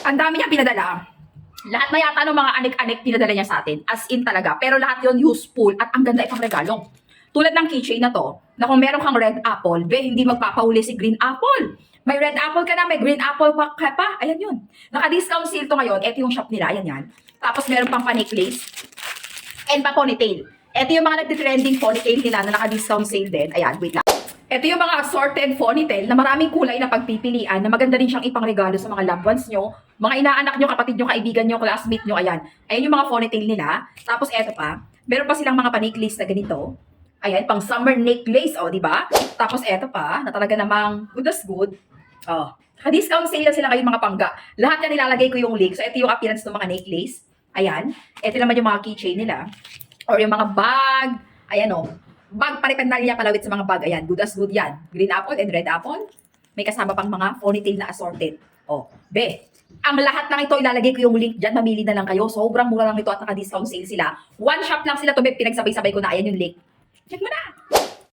Ang dami niya pinadala. Lahat na yata ng mga anik-anik pinadala niya sa atin. As in talaga. Pero lahat yon useful at ang ganda ipang regalo. Tulad ng keychain na to, na kung meron kang red apple, be, hindi magpapahuli si green apple. May red apple ka na, may green apple ka pa. Ayan yun. Naka-discount sale to ngayon. Ito yung shop nila. Ayan yan. Tapos meron pang pa-necklace and pa-ponytail. Ito yung mga nagtitrending ponytail nila na naka-discount sale din. Ayan, wait lang. Ito yung mga assorted ponytail na maraming kulay na pagpipilian na maganda din siyang ipangregalo sa mga loved ones nyo, mga inaanak nyo, kapatid nyo, kaibigan nyo, classmate nyo, ayan. Ayan yung mga ponytail nila. Tapos eto pa, meron pa silang mga pa-necklace na ganito. Ayan, pang summer necklace, oh, di ba? Tapos eto pa, na talaga namang good as good. Oh, naka-discount sale na sila ngayon mga pangga. Lahat yan nilalagay ko yung link. So ito yung appearance ng mga necklace. Ayan. Ito naman yung mga keychain nila. Or yung mga bag. Ayan oh. Bag paripendalya palawit sa mga bag. Ayan, good as good yan. Green apple and red apple. May kasama pang mga ponytail na assorted. Oh, be. Ang lahat ng ito, ilalagay ko yung link dyan. Mamili na lang kayo. Sobrang mura lang ito at naka-discount sale sila. One shop lang sila to, be. Pinagsabay-sabay ko na. Ayan yung link. Check mo na.